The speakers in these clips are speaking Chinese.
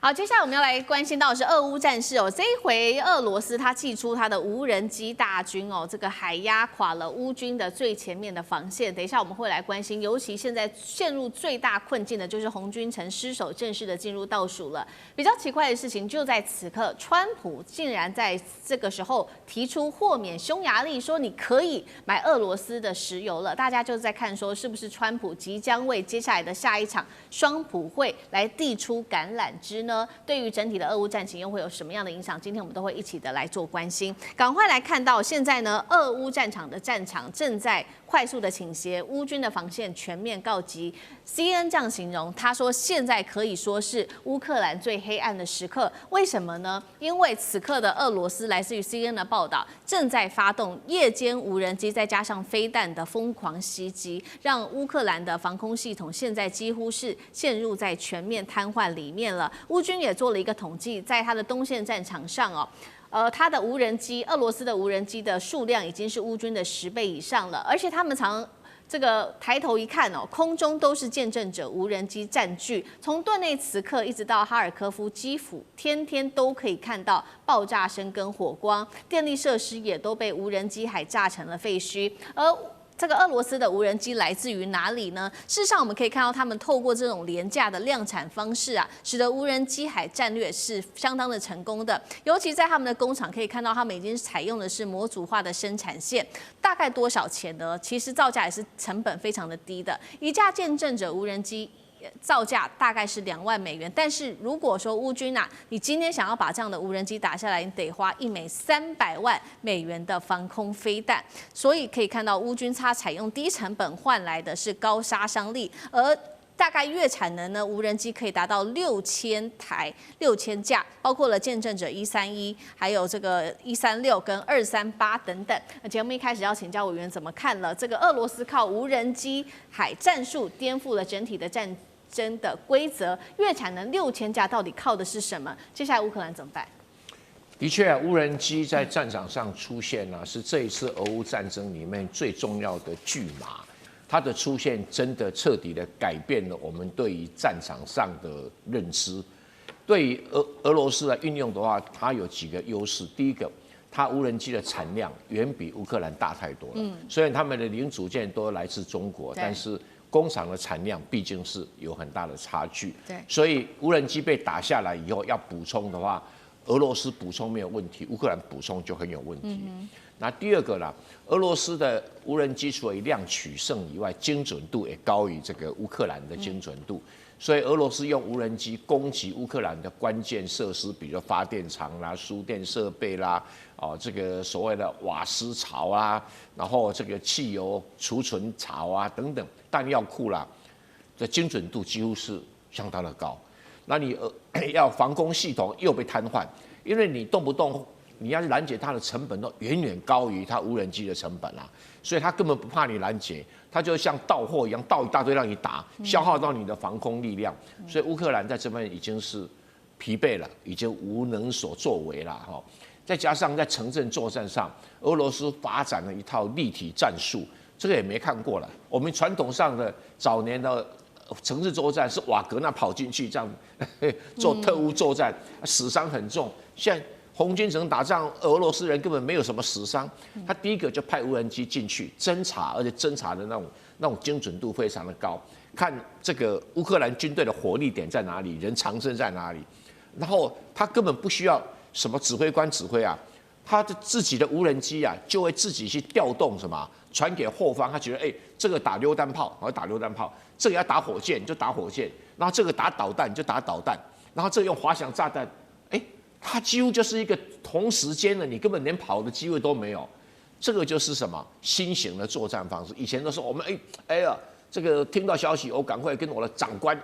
好，接下来我们要来关心到的是俄乌战事哦。这一回俄罗斯它祭出它的无人机大军哦，这个还压垮了乌军的最前面的防线。等一下我们会来关心，尤其现在陷入最大困境的就是红军城失守，正式的进入倒数了。比较奇怪的事情就在此刻，川普竟然在这个时候提出豁免匈牙利，说你可以买俄罗斯的石油了。大家就在看说，是不是川普即将为接下来的下一场双普会来递出橄榄枝呢？对于整体的俄乌战情又会有什么样的影响？今天我们都会一起的来做关心。赶快来看到现在呢，俄乌战场的战场正在快速的倾斜，乌军的防线全面告急。CNN 这样形容，他说现在可以说是乌克兰最黑暗的时刻。为什么呢？因为此刻的俄罗斯，来自于 CNN 的报道，正在发动夜间无人机再加上飞弹的疯狂袭击，让乌克兰的防空系统现在几乎是陷入在全面瘫痪里面了。乌军也做了一个统计，在它的东线战场上哦，它的无人机，俄罗斯的无人机的数量已经是乌军的10倍以上了，而且他们常这个抬头一看哦，空中都是见证者无人机占据，从顿内茨克一直到哈尔科夫、基辅，天天都可以看到爆炸声跟火光，电力设施也都被无人机海炸成了废墟，而这个俄罗斯的无人机来自于哪里呢？事实上，我们可以看到他们透过这种廉价的量产方式啊，使得无人机海战略是相当的成功的。尤其在他们的工厂，可以看到他们已经采用的是模组化的生产线。大概多少钱呢？其实造价也是成本非常的低的，一架见证者无人机造价大概是2万美元，但是如果说乌军啊，你今天想要把这样的无人机打下来，你得花1枚300万美元的防空飞弹，所以可以看到乌军它采用低成本换来的是高杀伤力，而大概月产能呢，无人机可以达到6000架，包括了见证者131，还有这个136跟238等等。那节目一开始要请教委员怎么看了这个俄罗斯靠无人机海战术颠覆了整体的战争的规则，月产能6000架到底靠的是什么？接下来乌克兰怎么办？的确啊，无人机在战场上出现啊，是这一次俄乌战争里面最重要的巨马。它的出现真的彻底的改变了我们对于战场上的认知。对于俄罗斯来运用的话，它有几个优势。第一个，它无人机的产量远比乌克兰大太多了。虽然他们的零组件都来自中国，但是工厂的产量毕竟是有很大的差距。所以无人机被打下来以后要补充的话，俄罗斯补充没有问题，乌克兰补充就很有问题。那第二个啦，俄罗斯的无人机除了以量取胜以外，精准度也高于这个乌克兰的精准度，所以俄罗斯用无人机攻击乌克兰的关键设施，比如发电厂啦、输电设备啦，这个所谓的瓦斯槽啊，然后这个汽油储存槽啊等等，弹药库啦，这精准度几乎是相当的高。那你要防空系统又被瘫痪，因为你动不动你要拦截它的成本都远远高于它无人机的成本啊，所以它根本不怕你拦截，它就像盗货一样，盗一大堆让你打，消耗到你的防空力量。所以乌克兰在这边已经是疲惫了，已经无能所作为了哈。再加上在城镇作战上，俄罗斯发展了一套立体战术，这个也没看过了。我们传统上的早年的城市作战是瓦格纳跑进去这样做特务作战，死伤很重。现在红军城打仗，俄罗斯人根本没有什么死伤。他第一个就派无人机进去侦察，而且侦察的那种精准度非常的高，看这个乌克兰军队的火力点在哪里，人藏身在哪里。然后他根本不需要什么指挥官指挥啊，他的自己的无人机啊，就会自己去调动什么，传给后方。他觉得这个打榴弹炮，我要打榴弹炮；这个要打火箭就打火箭，然后这个打导弹就打导弹，然后这个用滑翔炸弹，它几乎就是一个同时间的，你根本连跑的机会都没有。这个就是什么新型的作战方式？以前都是我们这个听到消息，我赶快跟我的长官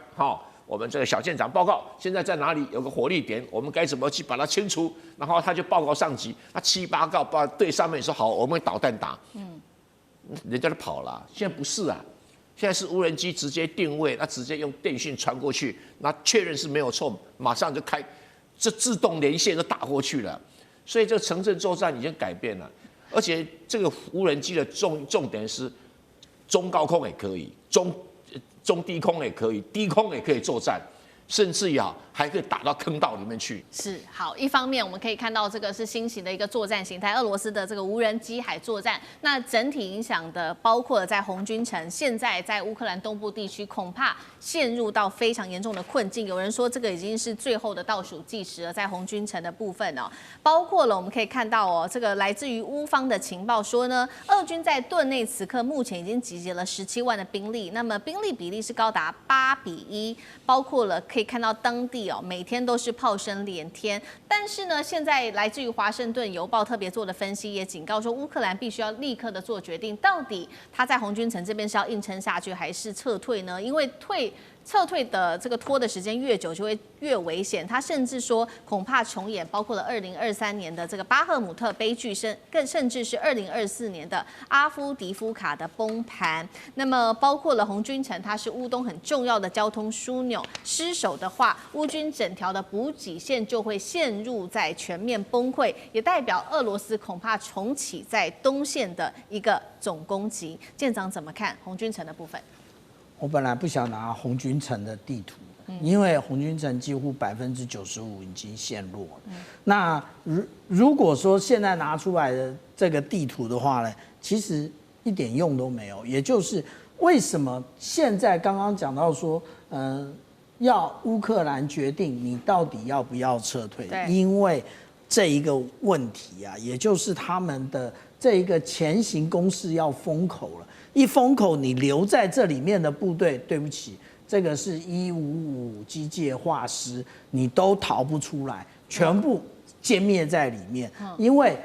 我们这个小舰长报告，现在在哪里有个火力点，我们该怎么去把它清除？然后他就报告上级，他7、8告报对上面说好，我们导弹打，人家都跑了。现在不是啊，现在是无人机直接定位，那直接用电讯传过去，那确认是没有错，马上就开。这自动连线都打过去了，所以这个城镇作战已经改变了，而且这个无人机的重点是中高空也可以，中低空也可以，低空也可以作战。甚至于还可以打到坑道里面去。是好，一方面我们可以看到这个是新型的一个作战形态，俄罗斯的这个无人机海作战，那整体影响的包括了在红军城，现在在乌克兰东部地区恐怕陷入到非常严重的困境。有人说这个已经是最后的倒数计时了，在红军城的部分哦，包括了我们可以看到哦，这个来自于乌方的情报说呢，俄军在顿内茨克目前已经集结了17万的兵力，那么兵力比例是高达8:1，包括了可以看到当地每天都是炮声连天。但是呢，现在来自于华盛顿邮报特别做的分析，也警告说，乌克兰必须要立刻的做决定，到底他在红军城这边是要硬撑下去，还是撤退呢？因为撤退的这个拖的时间越久，就会越危险。他甚至说，恐怕重演包括了2023年的这个巴赫姆特悲剧，甚至是2024年的阿夫迪夫卡的崩盘。那么，包括了红军城，它是乌东很重要的交通枢纽，失守的话，乌军整条的补给线就会陷入在全面崩溃，也代表俄罗斯恐怕重启在东线的一个总攻击。舰长怎么看红军城的部分？我本来不想拿红军城的地图，因为红军城几乎95%已经陷落了。那如果说现在拿出来的这个地图的话呢，其实一点用都没有。也就是为什么现在刚刚讲到说，要乌克兰决定你到底要不要撤退，因为这一个问题啊，也就是他们的这一个前行攻势要封口了。一封口，你留在这里面的部队，对不起，这个是155机械化师，你都逃不出来，全部歼灭在里面。因为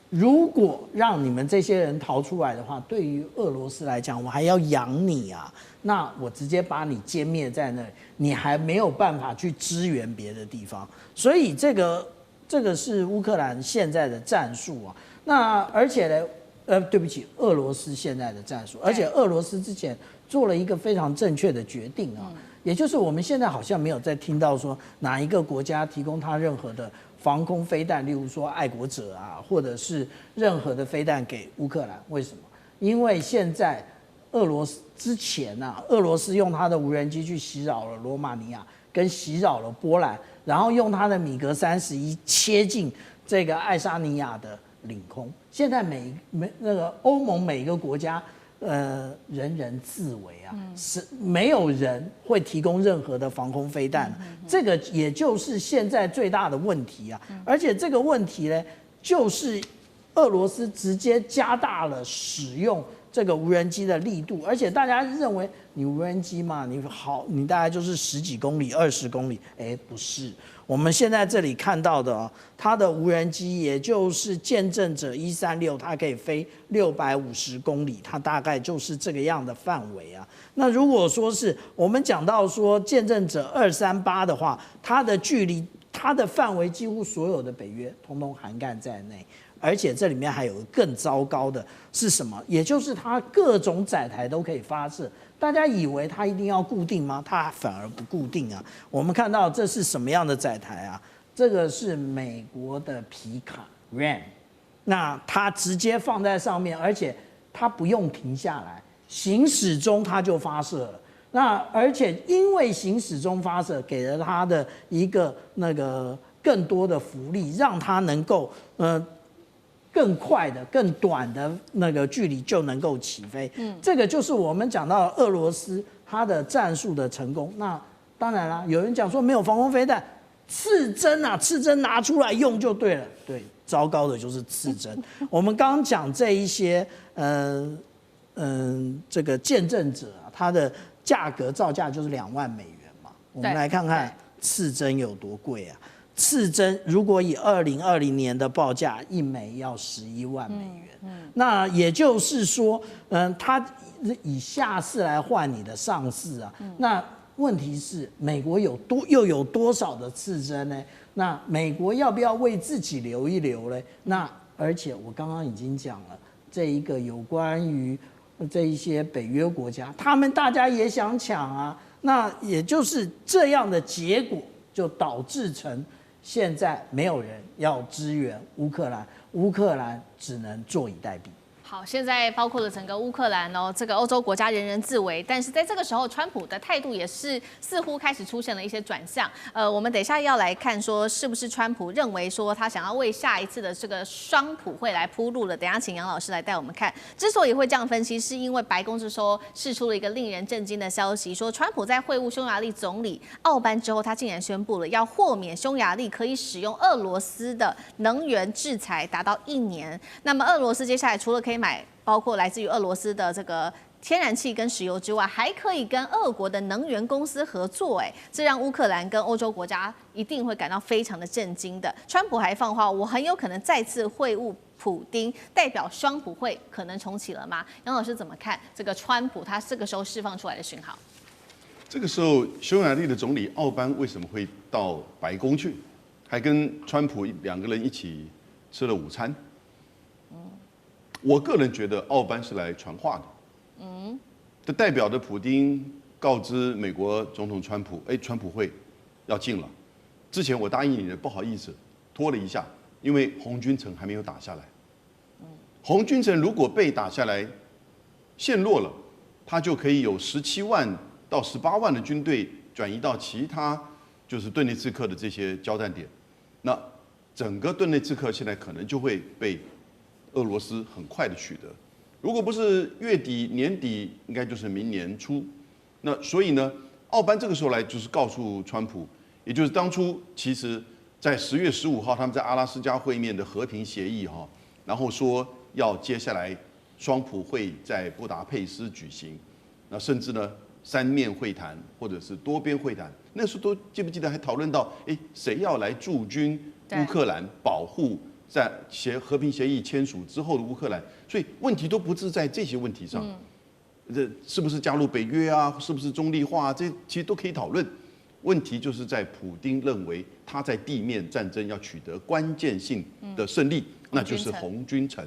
如果让你们这些人逃出来的话，对于俄罗斯来讲，我还要养你啊，那我直接把你歼灭在那里，你还没有办法去支援别的地方。所以这个是乌克兰现在的战术啊。那而且呢？对不起，俄罗斯现在的战术，而且俄罗斯之前做了一个非常正确的决定啊，也就是我们现在好像没有再听到说哪一个国家提供他任何的防空飞弹，例如说爱国者啊，或者是任何的飞弹给乌克兰。为什么？因为现在俄罗斯之前啊，俄罗斯用他的无人机去袭扰了罗马尼亚，跟袭扰了波兰，然后用他的米格31切进这个爱沙尼亚的领空。现在那个欧盟每一个国家，人人自危啊，是没有人会提供任何的防空飞弹，这个也就是现在最大的问题啊。而且这个问题呢，就是俄罗斯直接加大了使用这个无人机的力度，而且大家认为你无人机嘛，你大概就是10几公里、20公里，不是。我们现在这里看到的，它的无人机也就是见证者136，它可以飞650公里，它大概就是这个样的范围啊。那如果说是我们讲到说见证者238的话，它的距离、它的范围几乎所有的北约统统涵盖在内。而且这里面还有更糟糕的是什么？也就是它各种载台都可以发射。大家以为它一定要固定吗？它反而不固定啊。我们看到这是什么样的载台啊？这个是美国的皮卡 RAM， 那它直接放在上面，而且它不用停下来，行驶中它就发射了。那而且因为行驶中发射，给了它的一个更多的福利，让它能够更快的、更短的那个距离就能够起飞。这个就是我们讲到俄罗斯它的战术的成功。那当然啦，有人讲说没有防空飞弹，刺针啊，刺针拿出来用就对了。对，糟糕的就是刺针。我们刚刚讲这一些，这个见证者啊，它的价格造价就是2万美元嘛。我们来看看刺针有多贵啊。刺针如果以2020年的报价，1枚要11万美元。那也就是说，它以下士来换你的上士啊。那问题是，美国又有多少的刺针呢？那美国要不要为自己留一留呢？那而且我刚刚已经讲了，这一个有关于这一些北约国家，他们大家也想抢啊。那也就是这样的结果，就导致成现在没有人要支援乌克兰，乌克兰只能坐以待毙。好，现在包括了整个乌克兰哦，这个欧洲国家人人自危，但是在这个时候，川普的态度也是似乎开始出现了一些转向。我们等一下要来看说，是不是川普认为说他想要为下一次的这个双普会来铺路了？等一下请杨老师来带我们看。之所以会这样分析，是因为白宫这时候释出了一个令人震惊的消息，说川普在会晤匈牙利总理奥班之后，他竟然宣布了要豁免匈牙利可以使用俄罗斯的能源制裁达到1年。那么俄罗斯接下来除了可以买包括来自于俄罗斯的这个天然气跟石油之外，还可以跟俄国的能源公司合作，这让乌克兰跟欧洲国家一定会感到非常的震惊的。川普还放话，我很有可能再次会晤普丁，代表双普会可能重启了吗？杨老师怎么看这个川普他这个时候释放出来的讯号？这个时候，匈牙利的总理奥班为什么会到白宫去，还跟川普2个人一起吃了午餐？我个人觉得奥班是来传话的，这代表的普丁告知美国总统川普，川普会要进了，之前我答应你的，不好意思，拖了一下，因为红军城还没有打下来。红军城如果被打下来，陷落了，他就可以有17万到18万的军队转移到其他就是顿涅茨克的这些交战点，那整个顿涅茨克现在可能就会被俄罗斯很快的取得，如果不是月底年底，应该就是明年初。那所以呢，奥班这个时候来就是告诉川普，也就是当初其实在10月15号他们在阿拉斯加会面的和平协议然后说要接下来双普会在布达佩斯举行，那甚至呢3面会谈或者是多边会谈，那时候都记不记得还讨论到，谁要来驻军乌克兰保护？在和平协议签署之后的乌克兰，所以问题都不是在这些问题上，这是不是加入北约啊，是不是中立化啊，这其实都可以讨论。问题就是在普丁认为他在地面战争要取得关键性的胜利，那就是红军城。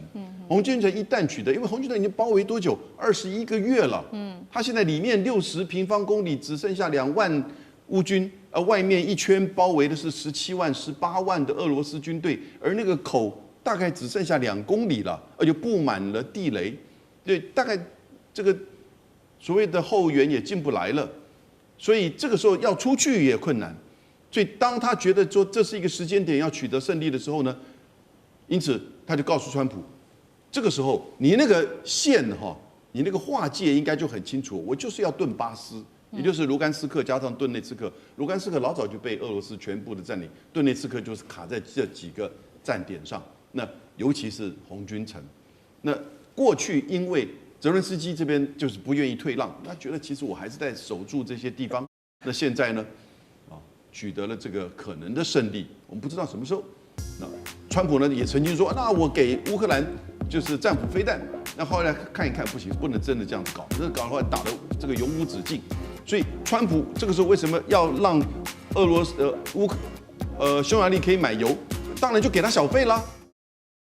红军城一旦取得，因为红军城已经包围多久？21个月了。他现在里面60平方公里只剩下2万乌军。外面一圈包围的是17万、18万的俄罗斯军队，而那个口大概只剩下2公里了，而且布满了地雷，对，大概这个所谓的后援也进不来了，所以这个时候要出去也困难。所以当他觉得说这是一个时间点要取得胜利的时候呢，因此他就告诉川普，这个时候你那个线你那个划界应该就很清楚，我就是要顿巴斯。也就是卢甘斯克加上顿涅茨克，卢甘斯克老早就被俄罗斯全部的占领，顿涅茨克就是卡在这几个站点上。那尤其是红军城，那过去因为泽伦斯基这边就是不愿意退让，他觉得其实我还是在守住这些地方。那现在呢，取得了这个可能的胜利，我们不知道什么时候。那川普呢也曾经说，那我给乌克兰就是战斧飞弹，那后来看一看不行，不能真的这样子搞，这搞的话打得这个永无止境。所以川普这个时候为什么要让匈牙利可以买油？当然就给他小费啦。